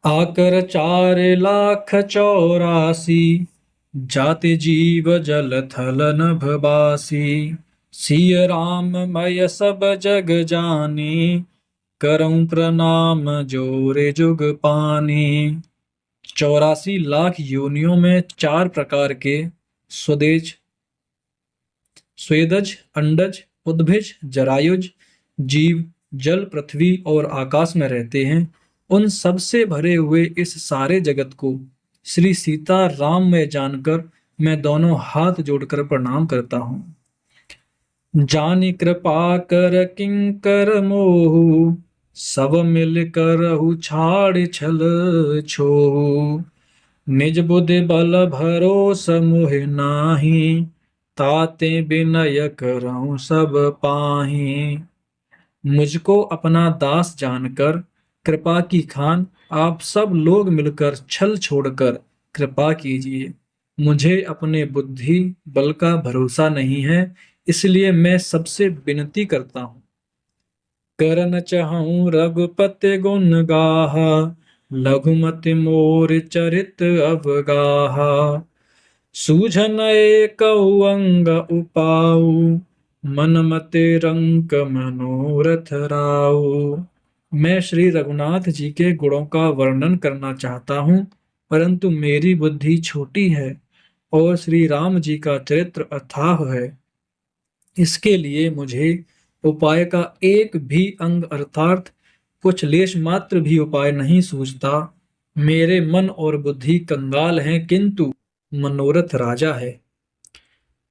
आकर 4,84,000 जाति जीव जल थल नभ बासी। सिय राम मय सब जग जानी, करऊं प्रणाम जोरे जुग पानी। 84 लाख योनियों में 4 प्रकार के स्वदेज, स्वेदज, अंडज, उद्भिज, जरायुज जीव जल, पृथ्वी और आकाश में रहते हैं। उन सब से भरे हुए इस सारे जगत को श्री सीता राम में जानकर मैं दोनों हाथ जोड़कर प्रणाम करता हूँ। जानि कृपा कर किंकर मोहु, सब मिल करहु छाड़ छल छोहु। निज बुद्धि बल भरोस मोहि नाही, ताते विनय करऊं सब पाही। मुझको अपना दास जानकर कृपा की खान आप सब लोग मिलकर छल छोड़कर कृपा कीजिए। मुझे अपने बुद्धि बल का भरोसा नहीं है, इसलिए मैं सबसे विनती करता हूँ। करन चहऊं रघुपति गुण गाहा, लघुमति मोर चरित अवगाहा। सूझन एकउ अंग उपाऊ, मन मते रंक मनोरथ राऊ। मैं श्री रघुनाथ जी के गुणों का वर्णन करना चाहता हूँ, परंतु मेरी बुद्धि छोटी है और श्री राम जी का चरित्र अथाह है। इसके लिए मुझे उपाय का एक भी अंग अर्थात कुछ लेश मात्र भी उपाय नहीं सूझता। मेरे मन और बुद्धि कंगाल हैं, किंतु मनोरथ राजा है।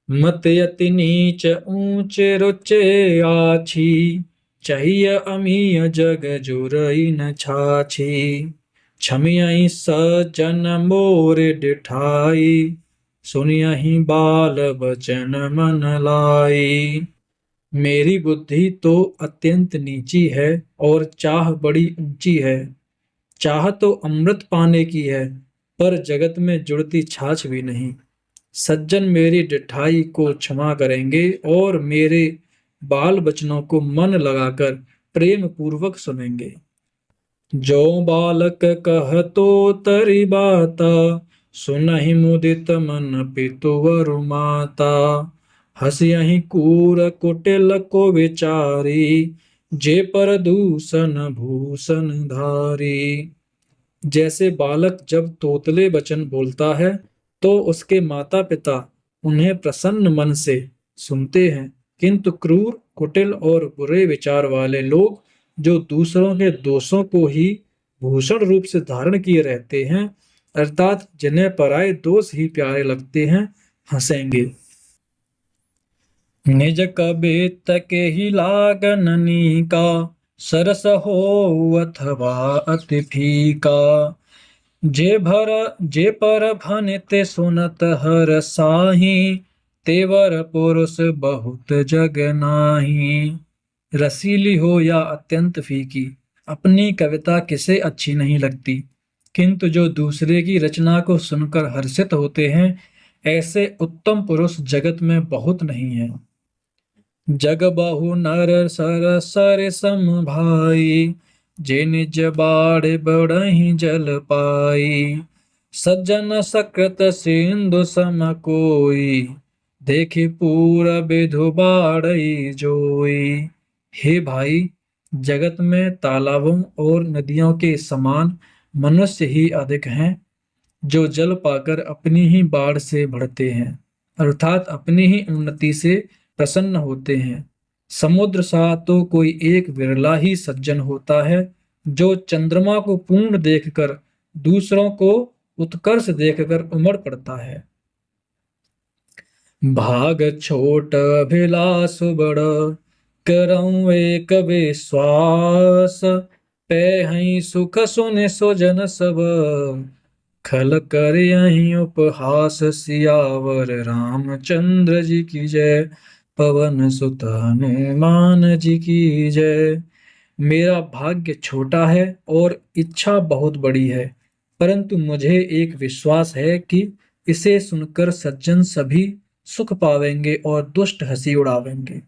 मत यति नीच ऊंच रुचे आछी, चाहिए अमीय जग जुरई न छाछी। छमियहि सजन मोर डिठाई, सुनियहि बाल बचन मन लाई। मेरी बुद्धि तो अत्यंत नीची है और चाह बड़ी ऊंची है। चाह तो अमृत पाने की है, पर जगत में जुड़ती छाछ भी नहीं। सज्जन मेरी डिठाई को क्षमा करेंगे और मेरे बाल बचनों को मन लगाकर प्रेम पूर्वक सुनेंगे। जो बालक कहतो तरि बाता, सुनहि मुदित मन पितुवर माता। हसियहि कूर कुटिल को विचारी, जे पर दूषण भूषण धारी। जैसे बालक जब तोतले वचन बोलता है तो उसके माता पिता उन्हें प्रसन्न मन से सुनते हैं, किंतु क्रूर, कुटिल और बुरे विचार वाले लोग जो दूसरों के दोषों को ही भूषण रूप से धारण किए रहते हैं, अर्थात जिन्हें पराये दोष ही प्यारे लगते हैं, हंसेंगे। निज कबित के ही लागन का, सरस हो अथवा अति फीका। जे पर भनित सुनत हर साही, तेवर पुरुष बहुत जग नाही। रसीली हो या अत्यंत फीकी, अपनी कविता किसे अच्छी नहीं लगती, किंतु जो दूसरे की रचना को सुनकर हर्षित होते हैं, ऐसे उत्तम पुरुष जगत में बहुत नहीं है। जग बहु नर सर सर सम भाई, जे निज बाढ़ बढ़हि जल पाई। सज्जन सकृत सिंधु सम कोई, देखि पूर विधु बाढ़ई जोई। हे भाई, जगत में तालाबों और नदियों के समान मनुष्य ही अधिक हैं, जो जल पाकर अपनी ही बाढ़ से बढ़ते हैं, अर्थात अपनी ही उन्नति से प्रसन्न होते हैं। समुद्र सा तो कोई एक विरला ही सज्जन होता है, जो चंद्रमा को पूर्ण देखकर दूसरों को उत्कर्ष देखकर उमड़ पड़ता है। भाग छोट अभिलाष बड़, करऊं एक विश्वास। पैहि सुख सुन सुजन सब, खल कर यहीं उपहास। सियावर रामचंद्र जी की जय, पवन सुत हनुमान जी की जय। मेरा भाग्य छोटा है और इच्छा बहुत बड़ी है, परंतु मुझे एक विश्वास है कि इसे सुनकर सज्जन सभी सुख पावेंगे और दुष्ट हंसी उड़ावेंगे।